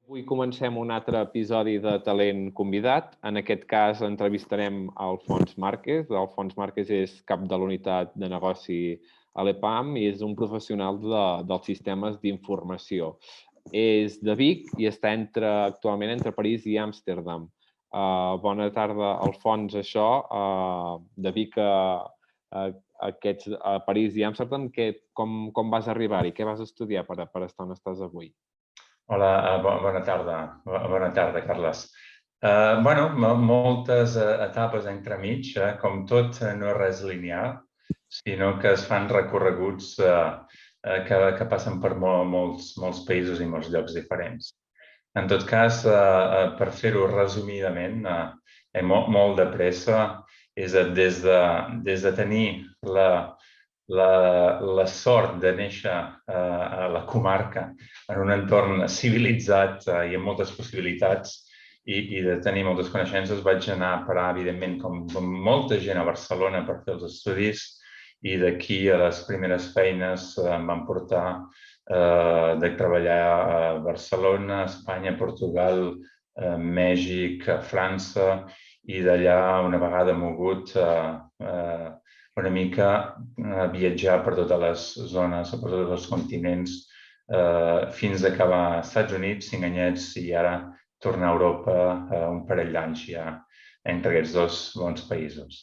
Avui comencem un altre episodi de Talent Convidat. En aquest cas entrevistarem Alfons Márquez. Alfons Márquez és cap de la unitat de negoci a l'EPAM i és un professional dels sistemes d'informació. És de Vic i està actualment entre París i Amsterdam. Bona tarda, Alfons. De Vic a París i Amsterdam, com vas arribar-hi? Què vas estudiar per estar on estàs avui? Hola, bona tarda. Bona tarda, Carles. Moltes etapes entremig, com tot, no és res lineal, sinó que es fan recorreguts que passen per molts països i molts llocs diferents. En tot cas, per fer-ho resumidament, molt de pressa, és des de tenir la sort de néixer a la comarca en un entorn civilitzat i amb moltes possibilitats i de tenir moltes coneixences, vaig anar a parar, evidentment, com molta gent a Barcelona per fer els estudis i d'aquí a les primeres feines em van portar de treballar a Barcelona, Espanya, Portugal, Mèxic, França i d'allà, una vegada mogut, una mica viatjar per totes les zones, per tots els continents, fins a acabar als Estats Units, 5 anyets, i ara tornar a Europa un parell d'anys ja entre aquests dos bons països.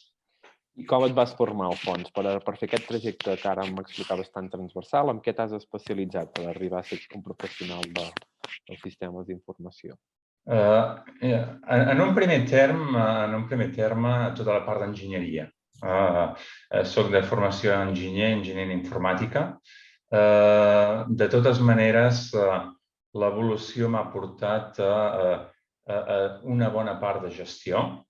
I com et vas formar, Alfons, per fer aquest trajecte que ara m'explicaves tan transversal? En què t'has especialitzat per arribar a ser un professional dels sistemes d'informació? En un primer terme, tota la part d'enginyeria. Soc de formació enginyer informàtica. De totes maneres, l'evolució m'ha portat a una bona part de gestió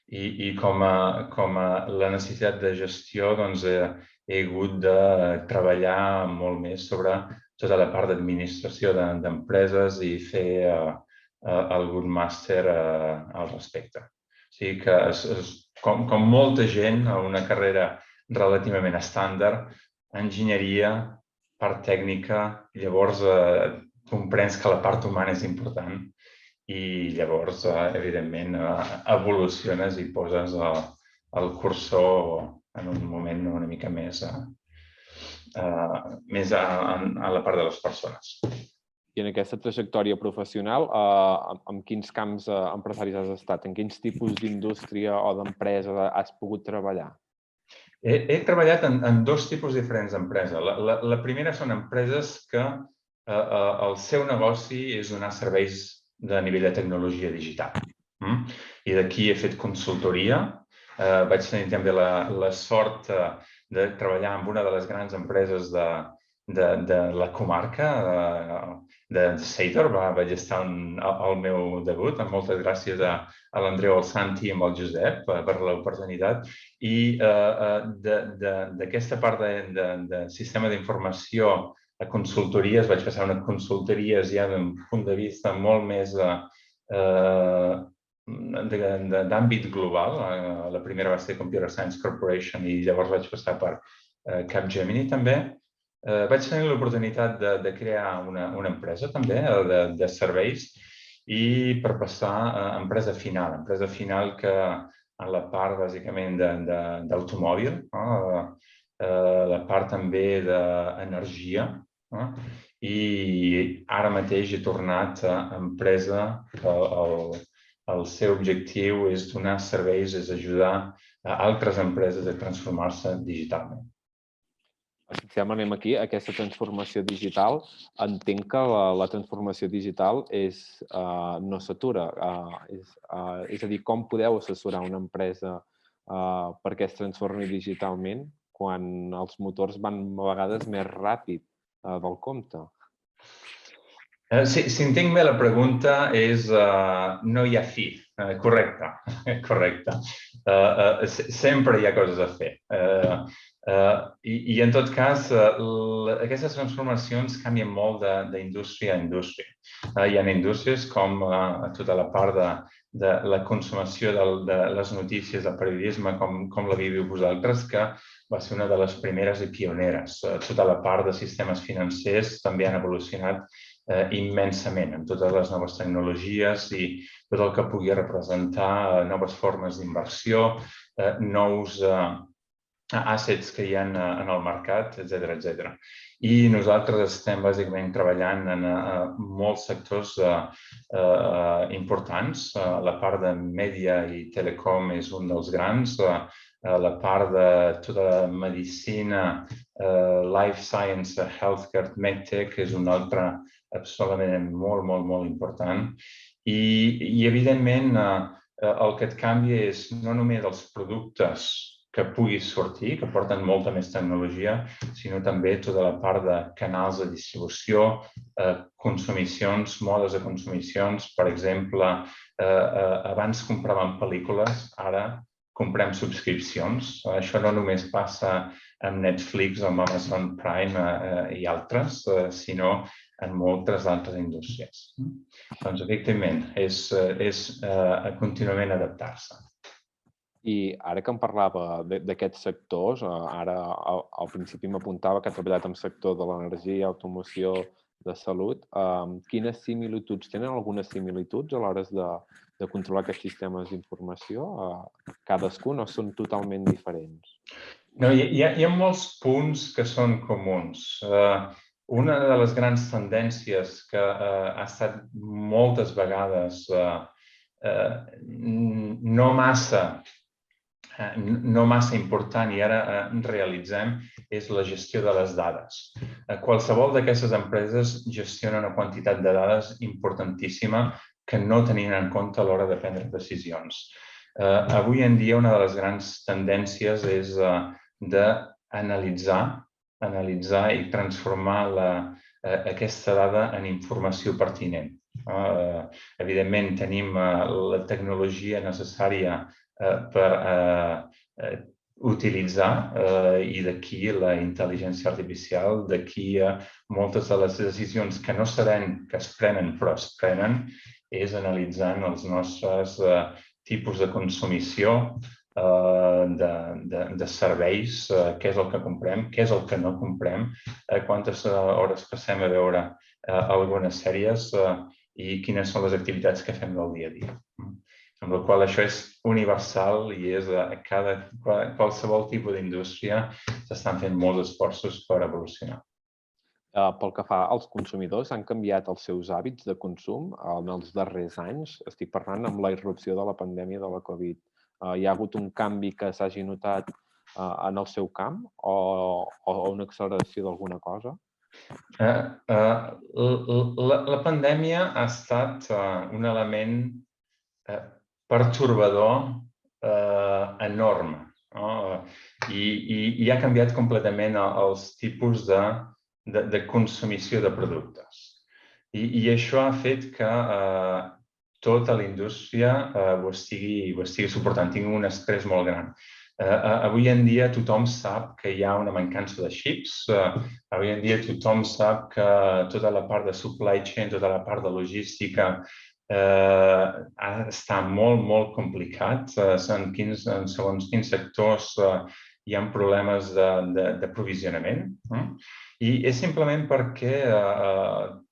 i com a la necessitat de gestió he hagut de treballar molt més sobre tota la part d'administració d'empreses i fer algun màster al respecte. O sigui que, com molta gent, una carrera relativament estàndard, enginyeria, part tècnica, llavors comprens que la part humana és important i llavors, evidentment, evoluciones i poses el cursor en un moment una mica més a la part de les persones. I en aquesta trajectòria professional, en quins camps empresaris has estat? En quins tipus d'indústria o d'empresa has pogut treballar? He treballat en dos tipus diferents d'empresa. La primera són empreses que el seu negoci és donar serveis de nivell de tecnologia digital. I d'aquí he fet consultoria. Vaig tenir també la sort de treballar amb una de les grans empreses de la comarca, de Seidor. Vaig estar al meu debut, amb moltes gràcies a l'Andreu, al Santi i amb el Josep per l'oportunitat. I d'aquesta part de sistema d'informació a consultories, vaig passar a unes consultories ja d'un punt de vista molt més d'àmbit global. La primera va ser Computer Science Corporation i llavors vaig passar per Capgemini també. Vaig tenir l'oportunitat de crear una empresa també de serveis i per passar a empresa final que en la part bàsicament d'automòbil, la part també d'energia, i ara mateix he tornat a empresa que el seu objectiu és donar serveis, és ajudar a altres empreses a transformar-se digitalment. Si anem aquí, aquesta transformació digital, entenc que la transformació digital no s'atura. És a dir, com podeu assessorar una empresa perquè es transformi digitalment quan els motors van a vegades més ràpid del compte? Si entenc bé la pregunta és no hi ha fi. Correcte. Sempre hi ha coses a fer. I en tot cas, aquestes transformacions canvien molt d'indústria a indústria. Hi ha indústries com tota la part de la consumació de les notícies, del periodisme, com la viviu vosaltres, que va ser una de les primeres i pioneres. Tota la part de sistemes financers també han evolucionat immensament amb totes les noves tecnologies i tot el que pugui representar noves formes d'inversió, nous assets que hi ha en el mercat, etc. I nosaltres estem bàsicament treballant en molts sectors importants. La part de mèdia i telecom és un dels grans. La part de tota la medicina, life science, healthcare, medtech és un altre absolutament molt important. I evidentment, el que et canvia és no només els productes que puguis sortir, que porten molta més tecnologia, sinó també tota la part de canals de distribució, consumicions, modes de consumicions. Per exemple, abans compràvem pel·lícules, ara comprem subscripcions. Això no només passa amb Netflix, amb Amazon Prime i altres, sinó en moltes altres indústries. Doncs, efectivament, és contínuament adaptar-se. I ara que em parlava d'aquests sectors, ara al principi m'apuntava que ha treballat en el sector de l'energia, automoció, de salut. Quines similituds tenen? Algunes similituds a l'hora de controlar aquests sistemes d'informació? Cadascun o són totalment diferents? No, hi ha molts punts que són comuns. Una de les grans tendències que ha estat moltes vegades no massa important i ara realitzem és la gestió de les dades. Qualsevol d'aquestes empreses gestiona una quantitat de dades importantíssima que no tenien en compte a l'hora de prendre decisions. Avui en dia una de les grans tendències és d'analitzar i transformar aquesta dada en informació pertinent. Evidentment, tenim la tecnologia necessària per utilitzar i d'aquí la intel·ligència artificial, d'aquí moltes de les decisions que no sabem que es prenen però es prenen, és analitzant els nostres tipus de consumició, de serveis, què és el que comprem, què és el que no comprem, quantes hores passem a veure algunes sèries i quines són les activitats que fem del dia a dia. Amb la qual això és universal i és qualsevol tipus d'indústria s'estan fent molts esforços per evolucionar. Pel que fa als consumidors, han canviat els seus hàbits de consum en els darrers anys? Estic parlant amb la irrupció de la pandèmia de la Covid. Hi ha hagut un canvi que s'hagi notat en el seu camp o una acceleració d'alguna cosa? La pandèmia ha estat un element pertorbador enorme i ha canviat completament els tipus de consumició de productes. I això ha fet que tota la indústria ho estigui suportant. Tinc un estrès molt gran. Avui en dia tothom sap que hi ha una mancança de xips. Avui en dia tothom sap que tota la part de supply chain, tota la part de logística està molt complicat. Segons quins sectors hi ha problemes d'aprovisionament. I és simplement perquè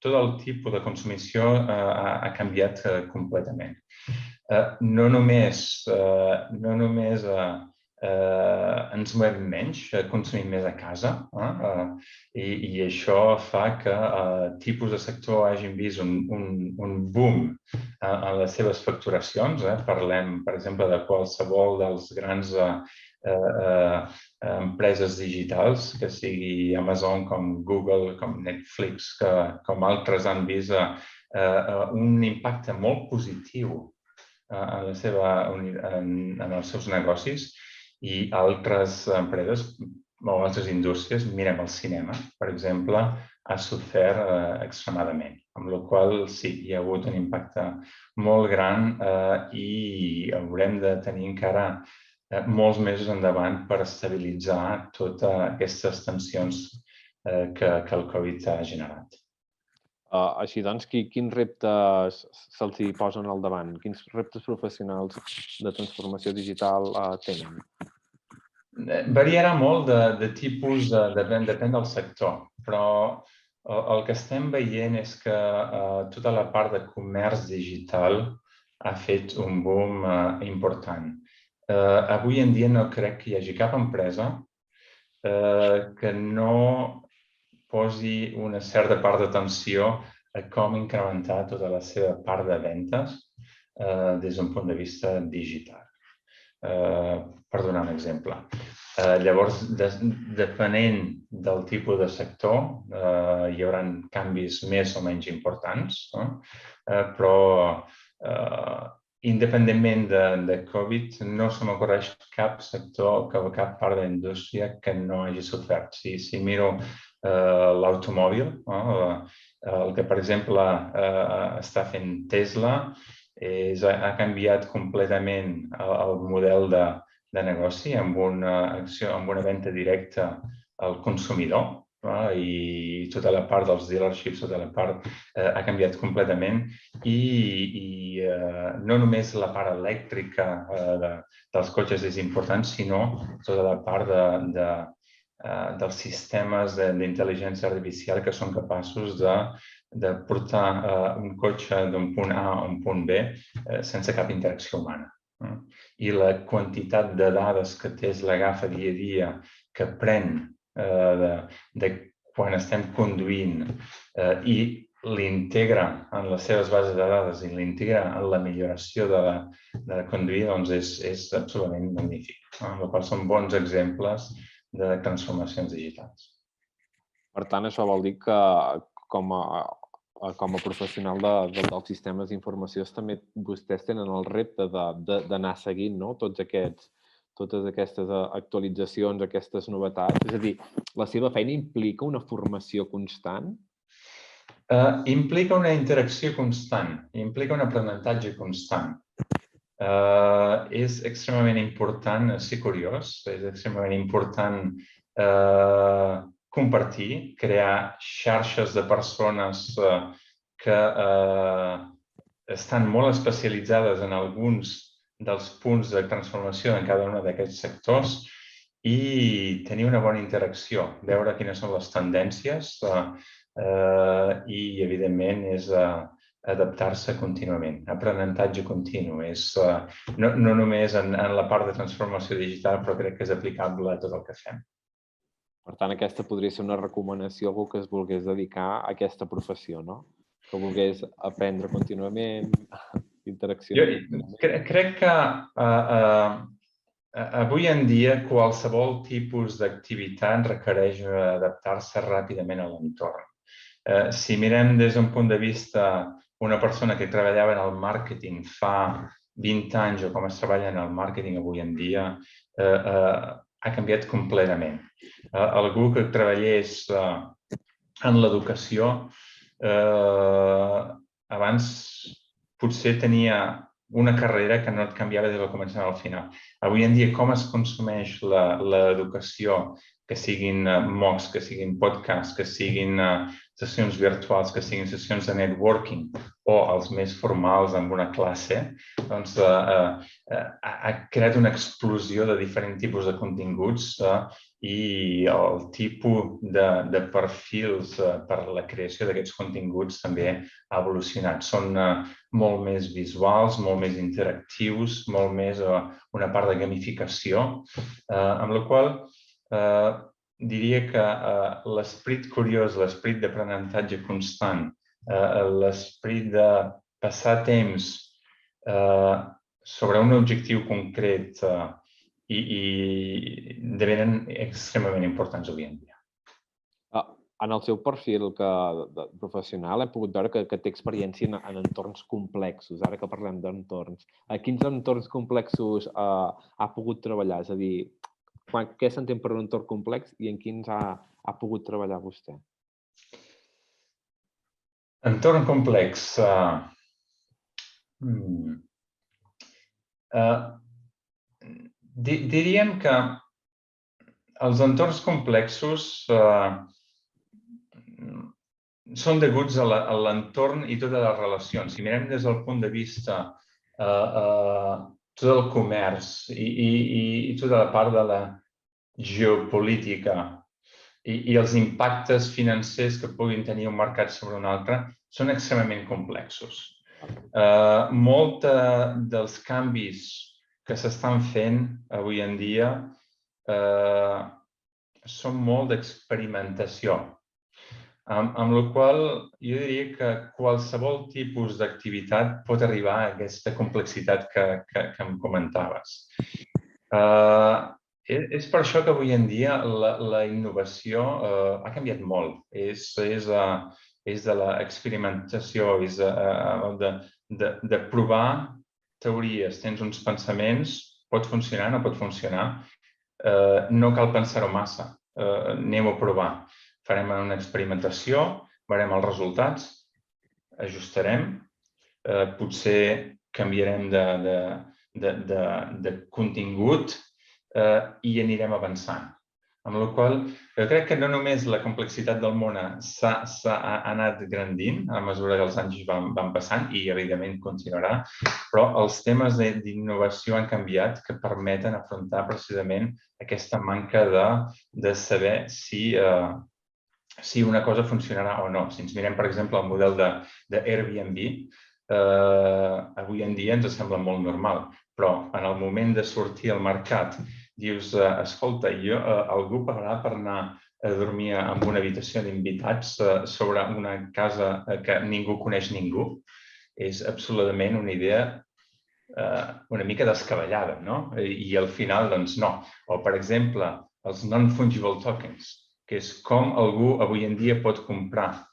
tot el tipus de consumició ha canviat completament. No només ens movem menys, consumim més a casa i això fa que tipus de sector hagin vist un boom en les seves facturacions. Parlem, per exemple, de qualsevol dels grans empreses digitals, que sigui Amazon, com Google, com Netflix, com altres han vist un impacte molt positiu en els seus negocis. I altres empreses o altres indústries, mirem el cinema, per exemple, ha sofert extremadament. Amb la qual sí, hi ha hagut un impacte molt gran i haurem de tenir encara molts mesos endavant per estabilitzar totes aquestes tensions que el Covid ha generat. Així doncs, quins reptes se'ls posen al davant? Quins reptes professionals de transformació digital tenen? Variarà molt de tipus, depèn del sector, però El que estem veient és que tota la part de comerç digital ha fet un boom important. Avui en dia no crec que hi hagi cap empresa que no posi una certa part d'atenció a com incrementar tota la seva part de ventes des d'un punt de vista digital. Per donar un exemple. Llavors, depenent del tipus de sector, hi haurà canvis més o menys importants, però independentment de Covid, no se m'ocorreix cap sector, cap part de la indústria que no hagi sofert. Si miro l'automòbil, el que, per exemple, està fent Tesla, ha canviat completament el model de negoci amb una venda directa al consumidor i tota la part dels dealerships, tota la part ha canviat completament i no només la part elèctrica dels cotxes és important, sinó tota la part dels sistemes d'intel·ligència artificial que són capaços de portar un cotxe d'un punt A a un punt B sense cap interacció humana. I la quantitat de dades que Tesla agafa dia a dia, que pren de quan estem conduint i l'integra en les seves bases de dades i l'integra en la milloració de conduir, doncs és absolutament magnífic. Amb la qual cosa són bons exemples de transformacions digitals. Per tant, això vol dir que com a professional dels sistemes d'informació també vostès tenen el repte d'anar seguint totes aquestes actualitzacions, aquestes novetats. És a dir, la seva feina implica una formació constant? Implica una interacció constant, implica un aprenentatge constant. És extremadament important ser curiós, és extremadament important compartir, crear xarxes de persones que estan molt especialitzades en alguns dels punts de transformació en cada un d'aquests sectors i tenir una bona interacció, veure quines són les tendències i, evidentment, és adaptar-se contínuament, aprenentatge continu. No només en la part de transformació digital, però crec que és aplicable a tot el que fem. Per tant, aquesta podria ser una recomanació a algú que es volgués dedicar a aquesta professió, no? Que volgués aprendre contínuament, interaccionar. Crec que avui en dia qualsevol tipus d'activitat requereix adaptar-se ràpidament a l'entorn. Si mirem des d'un punt de vista una persona que treballava en el màrqueting fa 20 anys o com es treballa en el màrqueting avui en dia, ha canviat completament. Algú que treballés en l'educació abans potser tenia una carrera que no et canviava des del començament al final. Avui en dia, com es consumeix l'educació, que siguin MOOCs, que siguin podcasts, que siguin sessions virtuals, que siguin sessions de networking o els més formals amb una classe, doncs ha creat una explosió de diferents tipus de continguts i el tipus de perfils per a la creació d'aquests continguts també ha evolucionat. Són molt més visuals, molt més interactius, molt més una part de gamificació, amb la qual diria que l'esperit curiós, l'esperit d'aprenentatge constant, l'esperit de passar temps sobre un objectiu concret i devenen extremament importants avui en dia. En el seu perfil professional he pogut veure que té experiència en entorns complexos, ara que parlem d'entorns. A quins entorns complexos ha pogut treballar? És a dir, què s'entén per un entorn complex i en quins ha pogut treballar vostè? Entorn complex. Diríem que els entorns complexos són deguts a l'entorn i totes les relacions. Si mirem des del punt de vista tot el comerç i tota la part de la geopolítica i els impactes financers que puguin tenir un mercat sobre un altre són extremament complexos. Molts dels canvis que s'estan fent avui en dia són molt d'experimentació, amb la qual jo diria que qualsevol tipus d'activitat pot arribar a aquesta complexitat que em comentaves. És per això que avui en dia la innovació ha canviat molt. És de l'experimentació, és de provar teories. Tens uns pensaments, pot funcionar, no pot funcionar. No cal pensar-ho massa. Anem a provar. Farem una experimentació, veurem els resultats, ajustarem, potser canviarem de contingut i anirem avançant. Amb la qual cosa, jo crec que no només la complexitat del món s'ha anat grandint a mesura que els anys van passant i, evidentment, continuarà, però els temes d'innovació han canviat que permeten afrontar precisament aquesta manca de saber si una cosa funcionarà o no. Si ens mirem, per exemple, el model d'Airbnb, avui en dia ens sembla molt normal, però en el moment de sortir al mercat dius, escolta, algú pagarà per anar a dormir en una habitació d'invitats sobre una casa que ningú coneix ningú? És absolutament una idea una mica descabellada, no? I al final, doncs, no. O, per exemple, els non-fungible tokens, que és com algú avui en dia pot comprar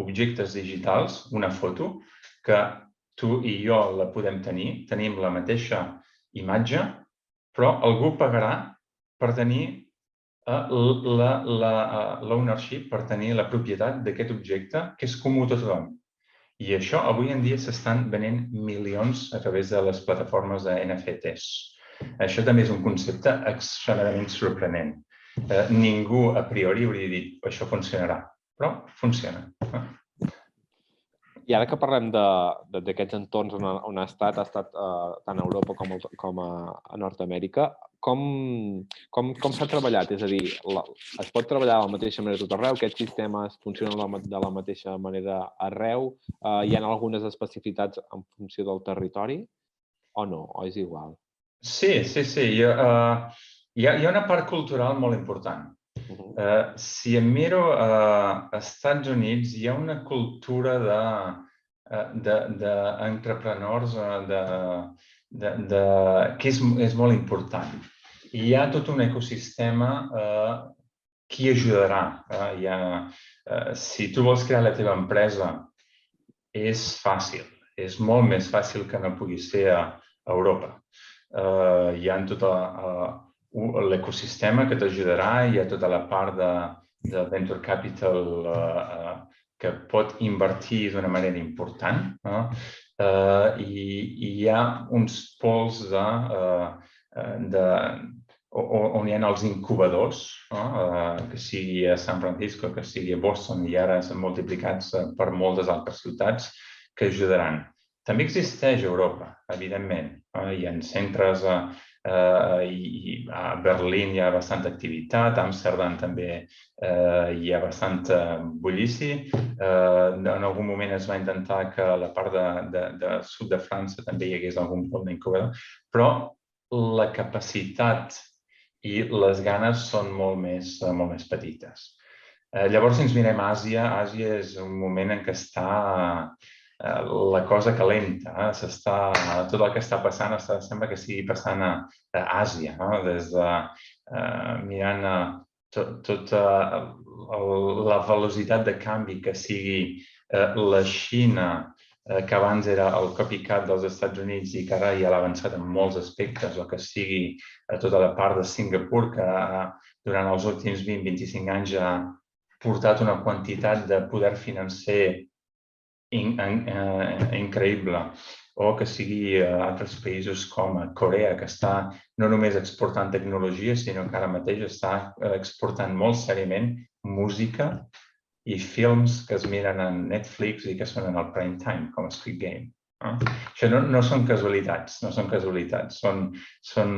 objectes digitals, una foto, que tu i jo la podem tenir, tenim la mateixa imatge, però algú pagarà per tenir l'ownership, per tenir la propietat d'aquest objecte, que és comú a tothom. I això avui en dia s'estan venent milions a través de les plataformes de NFTs. Això també és un concepte extremadament sorprenent. Ningú a priori hauria dit que això funcionarà, però funciona. I ara que parlem d'aquests entorns on ha estat tant a Europa com a Nord-Amèrica, com s'ha treballat? És a dir, es pot treballar de la mateixa manera tot arreu? Aquests sistemes funcionen de la mateixa manera arreu? Hi ha algunes especificitats en funció del territori o no? O és igual? Sí. Hi ha una part cultural molt important. Si em miro a Estats Units, hi ha una cultura d'entrepreneurs que és molt important. Hi ha tot un ecosistema que hi ajudarà. Si tu vols crear la teva empresa, és fàcil. És molt més fàcil que no puguis fer a Europa. Hi ha tot l'ecosistema que t'ajudarà, hi ha tota la part de venture capital que pot invertir d'una manera important. I hi ha uns pols on hi ha els incubadors, que sigui a San Francisco, que sigui a Boston, i ara s'han multiplicats per moltes altres ciutats que ajudaran. També existeix a Europa, evidentment. Hi ha centres, a Berlín hi ha bastanta activitat, a Amsterdam també hi ha bastant bullici. En algun moment es va intentar que a la part de sud de França també hi hagués algun punt d'incubador, però la capacitat i les ganes són molt més petites. Llavors, si ens mirem a Àsia, Àsia és un moment en què està la cosa calenta. Tot el que està passant sembla que sigui passant a Àsia, mirant tota la velocitat de canvi que sigui la Xina, que abans era el copycat dels Estats Units i que ara ja l'ha avançat en molts aspectes, o que sigui tota la part de Singapur, que durant els últims 20-25 anys ha portat una quantitat de poder financer increïble, o que sigui altres països com Corea, que està no només exportant tecnologia, sinó que ara mateix està exportant molt seriament música i films que es miren en Netflix i que són en el prime time, com Squid Game. Això no són casualitats, són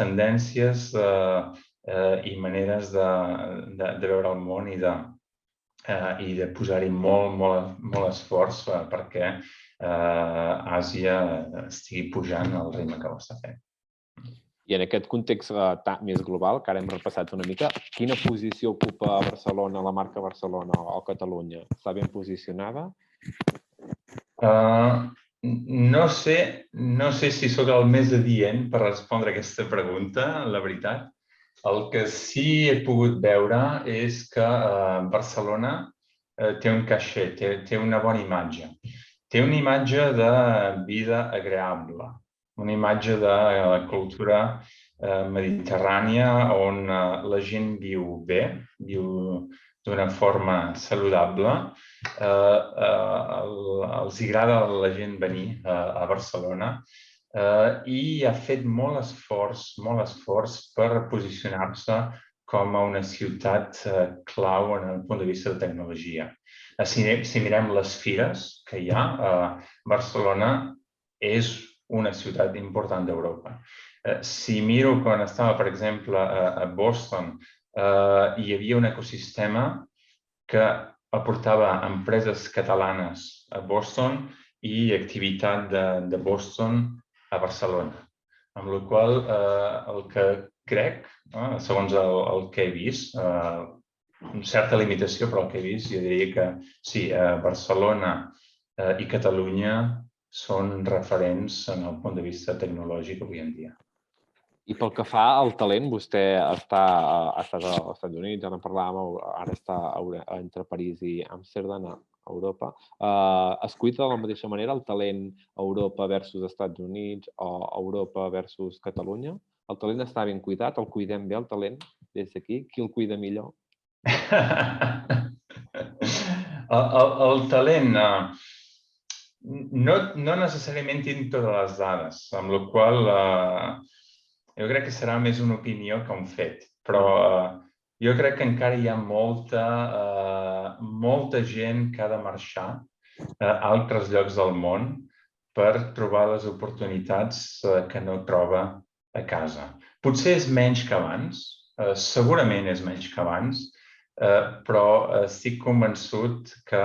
tendències i maneres de veure el món i de posar-hi molt esforç perquè Àsia estigui pujant al ritme que ho està fent. I en aquest context més global, que ara hem repassat una mica, quina posició ocupa Barcelona, la marca Barcelona o Catalunya? Està ben posicionada? No sé si sóc el més adient per respondre aquesta pregunta, la veritat. El que sí he pogut veure és que Barcelona té un caixer, té una bona imatge. Té una imatge de vida agreable, una imatge de cultura mediterrània on la gent viu bé, viu d'una forma saludable. Els agrada a la gent venir a Barcelona i ha fet molt esforç per posicionar-se com a una ciutat clau en el punt de vista de tecnologia. Si mirem les fires que hi ha, Barcelona és una ciutat important d'Europa. Si miro quan estava, per exemple, a Boston, hi havia un ecosistema que aportava empreses catalanes a Boston i activitat de Boston a Barcelona. Amb la qual cosa, el que crec, segons el que he vist, una certa limitació, però el que he vist, jo diria que sí, Barcelona i Catalunya són referents en el punt de vista tecnològic avui en dia. I pel que fa al talent, vostè ha estat als Estats Units, ara en parlàvem, ara està entre París i Amsterdam, a Europa. Es cuida de la mateixa manera el talent Europa versus Estats Units o Europa versus Catalunya? El talent està ben cuidat? El cuidem bé, el talent, des d'aquí? Qui el cuida millor? El talent... No necessàriament tinc totes les dades, amb la qual jo crec que serà més una opinió que un fet, però jo crec que encara hi ha molta gent que ha de marxar a altres llocs del món per trobar les oportunitats que no troba a casa. Potser és menys que abans, segurament és menys que abans, però estic convençut que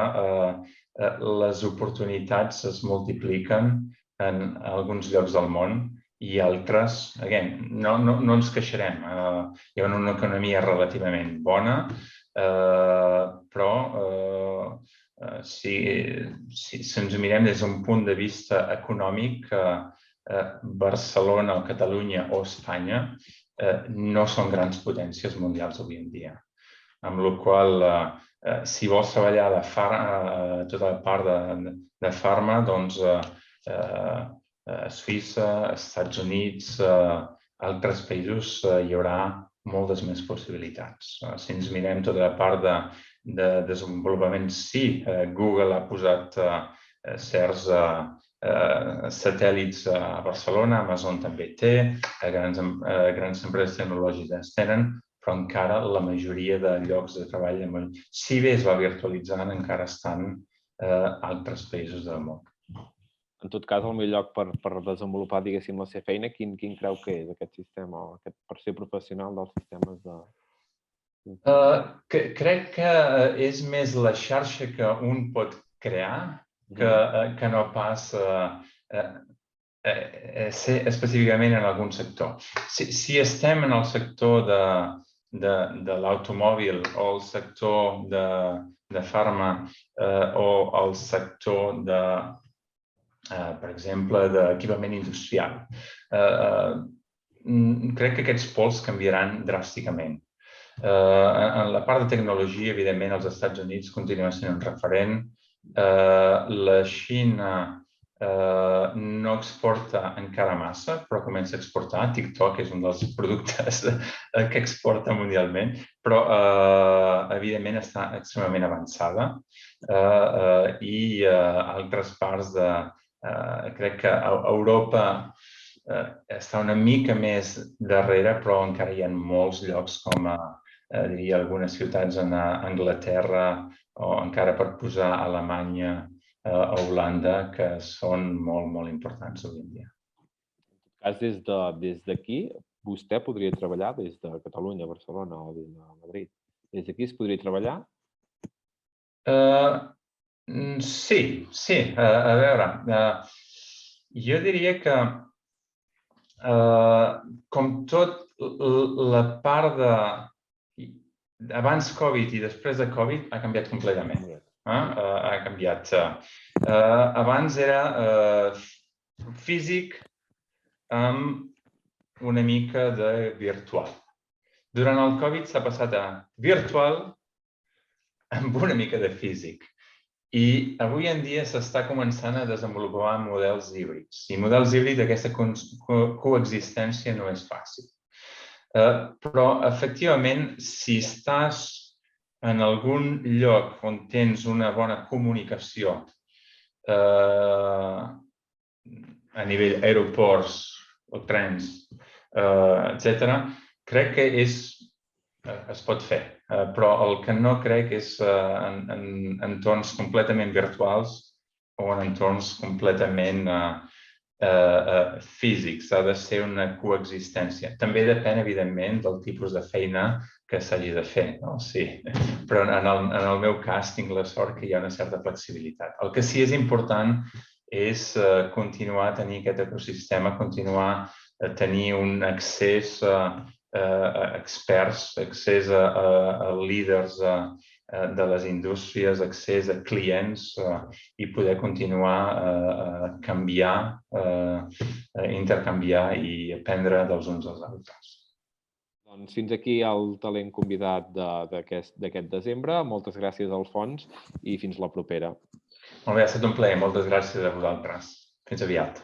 les oportunitats es multipliquen en alguns llocs del món i altres, no ens queixarem. Hi ha una economia relativament bona, però si ens mirem des d'un punt de vista econòmic, Barcelona o Catalunya o Espanya no són grans potències mundials avui en dia. Amb la qual cosa, si vols treballar tota la part de farma, doncs Suïssa, Estats Units, altres països hi haurà moltes més possibilitats. Si ens mirem tota la part de desenvolupament, sí, Google ha posat certs satèl·lits a Barcelona, Amazon també té, grans empreses tecnològiques tenen, però encara la majoria de llocs de treball, si bé es va virtualitzant, encara estan a altres països del món. En tot cas, el millor lloc per desenvolupar, diguéssim, la seva feina, quin creu que és aquest sistema, per ser professional dels sistemes de... Crec que és més la xarxa que un pot crear que no pas ser específicament en algun sector. Si estem en el sector de l'automòbil o el sector de farma o el sector de, per exemple, d'equipament industrial, crec que aquests pols canviaran dràsticament. En la part de tecnologia, evidentment, els Estats Units continuen sent un referent. La Xina no exporta encara massa, però comença a exportar. TikTok és un dels productes que exporta mundialment, però evidentment està extremament avançada i altres parts de... Crec que Europa està una mica més darrere, però encara hi ha molts llocs com diria algunes ciutats a Anglaterra o encara per posar Alemanya a Holanda, que són molt importants avui en dia. En tot cas, des d'aquí, vostè podria treballar des de Catalunya, Barcelona o des de Madrid? Des d'aquí es podria treballar? Sí. A veure, jo diria que com tot, la part abans Covid i després de Covid ha canviat completament. Ha canviat. Abans era físic amb una mica de virtual. Durant el Covid s'ha passat a virtual amb una mica de físic. I avui en dia s'està començant a desenvolupar models híbrids. I models híbrids, aquesta coexistència no és fàcil. Però, efectivament, si estàs en algun lloc on tens una bona comunicació a nivell aeroports o trens, etc., crec que es pot fer. Però el que no crec és en entorns completament virtuals o en entorns completament físics. Ha de ser una coexistència. També depèn, evidentment, del tipus de feina que s'hagi de fer. Sí. Però en el meu cas tinc la sort que hi ha una certa flexibilitat. El que sí és important és continuar a tenir aquest ecosistema, continuar a tenir un accés a experts, accés a líders de les indústries, accés a clients i poder continuar a canviar, intercanviar i aprendre dels uns als altres. Doncs fins aquí el talent convidat d'aquest desembre. Moltes gràcies, Alfons, i fins la propera. Molt bé, ha estat un plaer. Moltes gràcies a vosaltres. Fins aviat.